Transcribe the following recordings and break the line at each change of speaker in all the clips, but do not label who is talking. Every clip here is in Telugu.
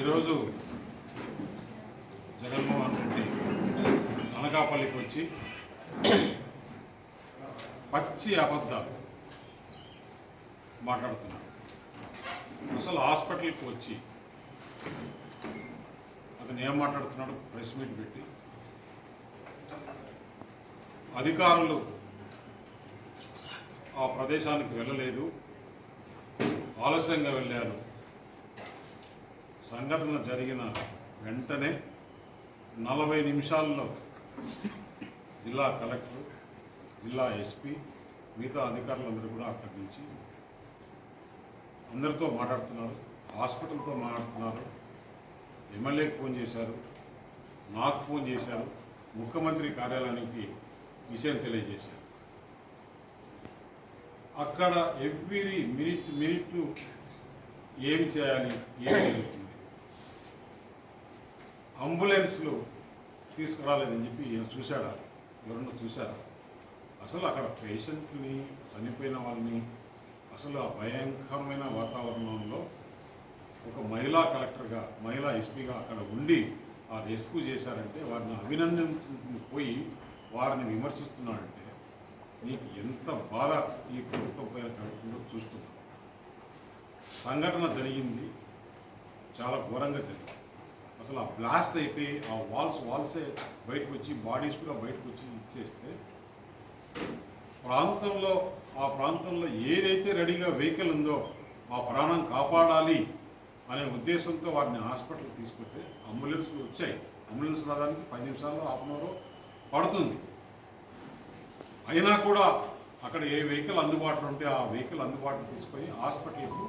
ఈరోజు జగన్మోహన్ రెడ్డి అనకాపల్లికి వచ్చి పచ్చి అబద్ధాలు మాట్లాడుతున్నాడు. అసలు హాస్పిటల్కి వచ్చి అతను ఏం మాట్లాడుతున్నాడు? ప్రెస్ మీట్ పెట్టి అధికారులు ఆ ప్రదేశానికి వెళ్ళలేదు, ఆలస్యంగా వెళ్ళారు. సంఘటన జరిగిన వెంటనే 40 నిమిషాల్లో జిల్లా కలెక్టర్, జిల్లా ఎస్పీ, మిగతా అధికారులందరూ కూడా అక్కడి నుంచి అందరితో మాట్లాడుతున్నారు, హాస్పిటల్తో మాట్లాడుతున్నారు. ఎమ్మెల్యేకి ఫోన్ చేశారు, నాకు ఫోన్ చేశారు, ముఖ్యమంత్రి కార్యాలయానికి విషయం తెలియజేశారు. అక్కడ ఎవ్రీ మినిట్ ఏమి చేయాలి, ఏం జరుగుతుంది, అంబులెన్స్లు తీసుకురాలేదని చెప్పి ఈయన చూశాడా? ఎవరన్నా చూశారా? అసలు అక్కడ పేషెంట్ని, చనిపోయిన వాళ్ళని, అసలు ఆ భయంకరమైన వాతావరణంలో ఒక మహిళా కలెక్టర్గా, మహిళా ఎస్పీగా అక్కడ ఉండి ఆ రెస్క్యూ చేశారంటే వారిని అభినందించి పోయి వారిని విమర్శిస్తున్నాడంటే నీకు ఎంత బాధ ఈ ప్రభుత్వం పైన కలుగుతుందో చూస్తున్నాం. సంఘటన జరిగింది, చాలా ఘోరంగా జరిగింది. అసలు ఆ బ్లాస్ట్ అయిపోయి ఆ వాల్సే బయటకు వచ్చి, బాడీస్ కూడా బయటకు వచ్చి ఇచ్చేస్తే ఆ ప్రాంతంలో ఏదైతే రెడీగా వెహికల్ ఉందో ఆ ప్రాణం కాపాడాలి అనే ఉద్దేశంతో వారిని హాస్పిటల్కి తీసుకుంటే అంబులెన్స్లు వచ్చాయి. అంబులెన్స్ రావడానికి 10 నిమిషాల్లో, హాఫ్ అన్ అవర్ పడుతుంది. అయినా కూడా అక్కడ ఏ వెహికల్ అందుబాటులో ఉంటే ఆ వెహికల్ అందుబాటులో తీసుకొని హాస్పిటల్కు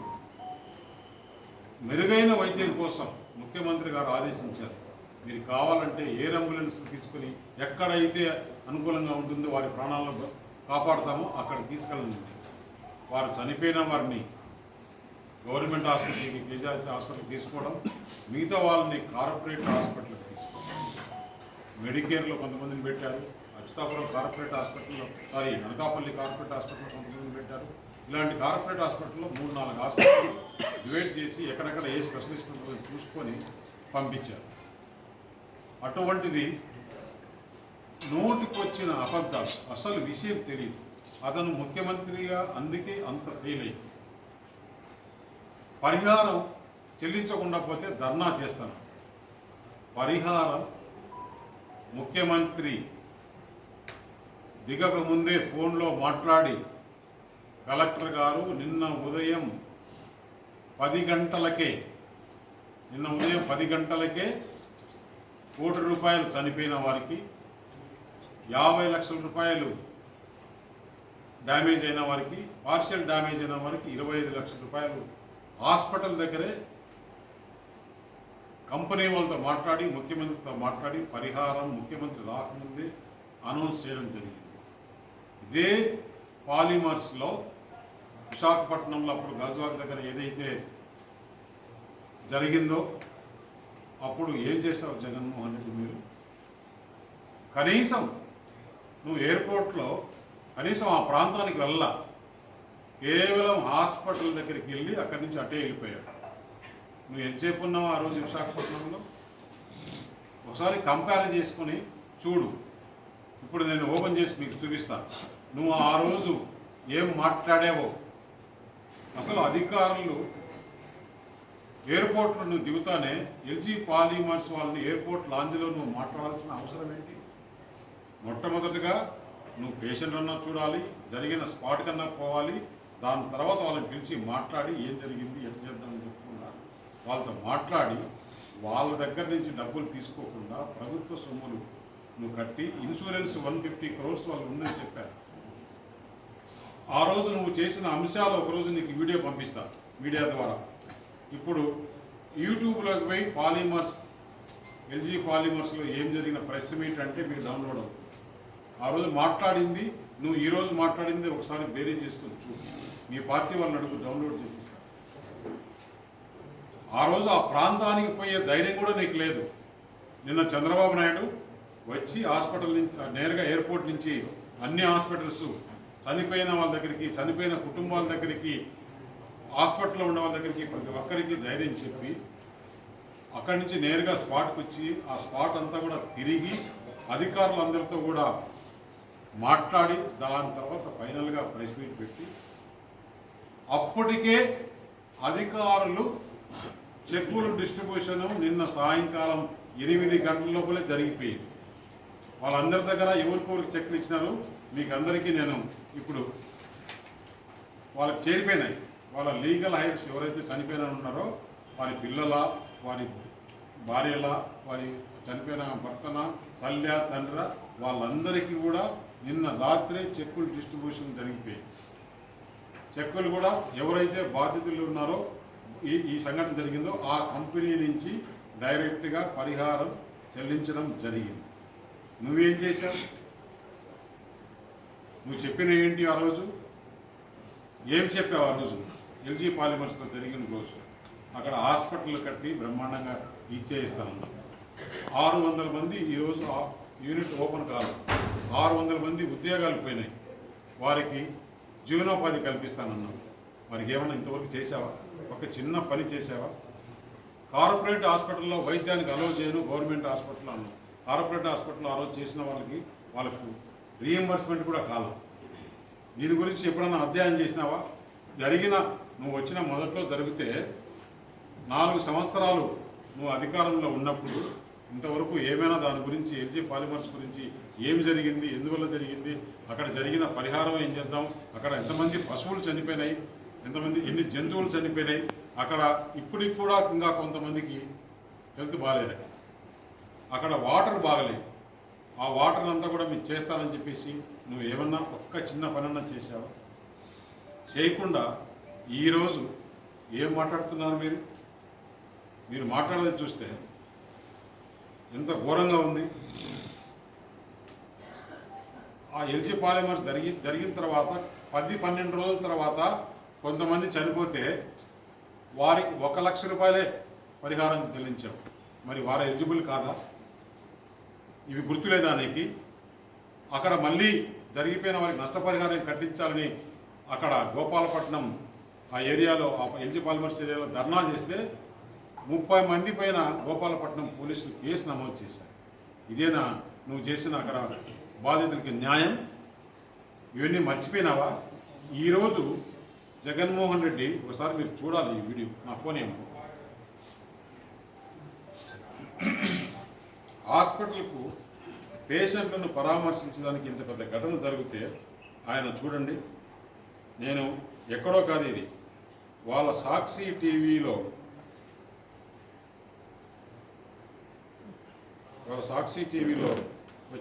మెరుగైన వైద్యం కోసం ముఖ్యమంత్రి గారు ఆదేశించారు. మీరు కావాలంటే ఎయిర్ అంబులెన్స్ తీసుకొని ఎక్కడైతే అనుకూలంగా ఉంటుందో వారి ప్రాణాలను కాపాడుతామో అక్కడ తీసుకెళ్ళండి. వారు చనిపోయిన వారిని గవర్నమెంట్ హాస్పిటల్కి, కేజీఆర్సీ హాస్పిటల్కి తీసుకోవడం, మిగతా వాళ్ళని కార్పొరేట్ హాస్పిటల్కి తీసుకోవడం. మెడికేర్లో కొంతమందిని పెట్టారు, అచ్యుతాపురం కార్పొరేట్ హాస్పిటల్లో, అనకాపల్లి కార్పొరేట్ హాస్పిటల్లో కొంతమందిని పెట్టారు. ఇలాంటి కార్పొరేట్ హాస్పిటల్లో 3-4 హాస్పిటల్ డివైడ్ చేసి ఎక్కడెక్కడ ఏ స్పెషలిస్ట్ చూసుకొని పంపించారు. అటువంటిది నోటికొచ్చిన అబద్ధాలు, అసలు విషయం తెలియదు. అతను ముఖ్యమంత్రిగా అందుకే అంత ఫెయిల్ అయింది. పరిహారం చెల్లించకుండా పోతే ధర్నా చేస్తాను. పరిహారం ముఖ్యమంత్రి దిగక ముందే ఫోన్లో మాట్లాడి కలెక్టర్ గారు నిన్న ఉదయం 10 గంటలకే ₹1 కోటి చనిపోయిన వారికి, 50 లక్షల రూపాయలు డ్యామేజ్ అయిన వారికి, పార్షియల్ డ్యామేజ్ అయిన వారికి 25 లక్షల రూపాయలు హాస్పిటల్ దగ్గరే కంపెనీ వాళ్ళతో మాట్లాడి, ముఖ్యమంత్రితో మాట్లాడి పరిహారం ముఖ్యమంత్రి రాకముందే అనౌన్స్ చేయడం జరిగింది. ఇదే పాలిమర్స్లో విశాఖపట్నంలో అప్పుడు గాజువాక దగ్గర ఏదైతే జరిగిందో అప్పుడు ఏం చేశావు జగన్మోహన్ రెడ్డి? మీరు కనీసం నువ్వు ఎయిర్పోర్ట్లో కనీసం ఆ ప్రాంతానికి వెళ్ళా, కేవలం హాస్పిటల్ దగ్గరికి వెళ్ళి అక్కడి నుంచి అటే వెళ్ళిపోయాడు. నువ్వు ఎంతసేపు ఉన్నావు ఆ రోజు విశాఖపట్నంలో? ఒకసారి కంపేర్ చేసుకొని చూడు. ఇప్పుడు నేను ఓపెన్ చేసి మీకు చూపిస్తాను. నువ్వు ఆ రోజు ఏం మాట్లాడావో. అసలు అధికారులు ఎయిర్పోర్ట్లో నువ్వు దిగుతానే ఎల్జీ పాలిమర్స్ వాళ్ళని ఎయిర్పోర్ట్ లాంజ్లో నువ్వు మాట్లాడాల్సిన అవసరం ఏంటి? మొట్టమొదటిగా నువ్వు పేషెంట్ అన్నా చూడాలి, జరిగిన స్పాట్ కన్నా పోవాలి. దాని తర్వాత వాళ్ళని పిలిచి మాట్లాడి ఏం జరిగింది, ఎట్లా చేద్దామని చెప్పుకున్నా వాళ్ళతో మాట్లాడి వాళ్ళ దగ్గర నుంచి డబ్బులు తీసుకోకుండా ప్రభుత్వ సొమ్ములు నువ్వు కట్టి ఇన్సూరెన్స్ 150 crores వాళ్ళు ఉందని చెప్పారు. ఆ రోజు నువ్వు చేసిన అంశాలు ఒకరోజు నీకు వీడియో పంపిస్తా మీడియా ద్వారా. ఇప్పుడు యూట్యూబ్లోకి పోయి ఎల్జీ పాలిమర్స్లో ఏం జరిగిన ప్రెస్ మీట్ అంటే మీకు డౌన్లోడ్ అవుతుంది. ఆ రోజు మాట్లాడింది నువ్వు ఈ రోజు మాట్లాడింది ఒకసారి బేరీ చేసుకొని చూడు. మీ పార్టీ వాళ్ళని అడుగు, డౌన్లోడ్ చేసిస్తా. ఆ రోజు ఆ ప్రాంతానికి పోయే ధైర్యం కూడా నీకు లేదు. నిన్న చంద్రబాబు నాయుడు వచ్చి హాస్పిటల్ నుంచి నేరుగా ఎయిర్పోర్ట్ నుంచి అన్ని హాస్పిటల్స్ చనిపోయిన వాళ్ళ దగ్గరికి, చనిపోయిన కుటుంబాల దగ్గరికి, హాస్పిటల్లో ఉన్న వాళ్ళ దగ్గరికి ప్రతి ఒక్కరికి ధైర్యం చెప్పి అక్కడి నుంచి నేరుగా స్పాట్కి వచ్చి ఆ స్పాట్ అంతా కూడా తిరిగి అధికారులందరితో కూడా మాట్లాడి దాని తర్వాత ఫైనల్గా ప్రెస్ మీట్ పెట్టి అప్పటికే అధికారులు చెక్కుల డిస్ట్రిబ్యూషన్ నిన్న సాయంకాలం 8 గంటల లోపలే జరిగిపోయింది. వాళ్ళందరి దగ్గర ఎవరికొరికి చెక్కులు ఇచ్చినారు మీకు అందరికీ నేను ఇప్పుడు వాళ్ళకి చేరిపోయినాయి. వాళ్ళ లీగల్ హైర్స్ ఎవరైతే చనిపోయిన ఉన్నారో వారి పిల్లల, వారి భార్యల, వారి చనిపోయిన భర్తన, తల్లి, తండ్రి వాళ్ళందరికీ కూడా నిన్న రాత్రే చెక్కులు డిస్ట్రిబ్యూషన్ జరిగిపోయాయి. చెక్కులు కూడా ఎవరైతే బాధితులు ఉన్నారో ఈ సంఘటన జరిగిందో ఆ కంపెనీ నుంచి డైరెక్ట్గా పరిహారం చెల్లించడం జరిగింది. నువ్వేం చేశావు? నువ్వు చెప్పిన ఏంటి ఆ రోజు? ఏం చెప్పావు ఆ రోజు? ఎల్జీ పాలిమర్స్లో జరిగిన రోజు అక్కడ హాస్పిటల్ కట్టి బ్రహ్మాండంగా ఇచ్చేయిస్తాను. 600 మంది ఈరోజు యూనిట్ ఓపెన్ కాదు, 600 మంది ఉద్యోగాలు పోయినాయి. వారికి జీవనోపాధి కల్పిస్తానన్నావు. వారికి ఏమన్నా ఇంతవరకు చేసావా? ఒక చిన్న పని చేసావా? కార్పొరేట్ హాస్పిటల్లో వైద్యానికి అలౌ చేయను, గవర్నమెంట్ హాస్పిటల్ అన్నావు. కార్పొరేట్ హాస్పిటల్ ఆ రోజు చేసిన వాళ్ళకు రీఎంబర్స్మెంట్ కూడా కాలం. దీని గురించి ఎప్పుడన్నా అధ్యయనం చేసినావా? నువ్వు వచ్చిన మొదట్లో జరిగితే 4 సంవత్సరాలు నువ్వు అధికారంలో ఉన్నప్పుడు ఇంతవరకు ఏమైనా దాని గురించి ఎల్జీ పాలిమర్స్ గురించి ఏమి జరిగింది, ఎందువల్ల జరిగింది, అక్కడ జరిగిన పరిహారం ఏం చేద్దాం, అక్కడ ఎంతమంది పశువులు చనిపోయినాయి, ఎన్ని జంతువులు చనిపోయినాయి, అక్కడ ఇప్పటికి కూడా ఇంకా కొంతమందికి హెల్త్ బాగాలేదు, అక్కడ వాటర్ బాగలేదు, ఆ వాటర్ అంతా కూడా మీరు చేస్తానని చెప్పేసి నువ్వు ఏమన్నా ఒక్క చిన్న పనన్నా చేసావా? చేయకుండా ఈరోజు ఏం మాట్లాడుతున్నారు మీరు మాట్లాడేది చూస్తే ఎంత ఘోరంగా ఉంది. ఆ ఎల్జీ పాలిమర్స్ జరిగిన తర్వాత 10-12 రోజుల తర్వాత కొంతమంది చనిపోతే వారికి 1 లక్ష రూపాయలే పరిహారం చెల్లించాం. మరి వారు ఎలిజిబుల్ కాదా? ఇవి గుర్తులేదా నీకు? అక్కడ మళ్ళీ జరిగిపోయిన వారికి నష్టపరిహారం కట్టించాలని అక్కడ గోపాలపట్నం ఆ ఏరియాలో, ఆ ఎల్జీ పాలిమర్స్ ఏరియాలో ధర్నా చేస్తే 30 మంది పైన గోపాలపట్నం పోలీసులు కేసు నమోదు చేశారు. ఇదేనా నువ్వు చేసిన అక్కడ బాధితులకి న్యాయం? ఇవన్నీ మర్చిపోయినావా? ఈరోజు జగన్మోహన్ రెడ్డి, ఒకసారి మీరు చూడాలి ఈ వీడియో, నా ఫోన్ ఏమో, హాస్పిటల్కు పేషెంట్లను పరామర్శించడానికి ఇంత పెద్ద ఘటన జరిగితే ఆయన చూడండి, నేను ఎక్కడో కాదు ఇది, వాళ్ళ సాక్షి టీవీలో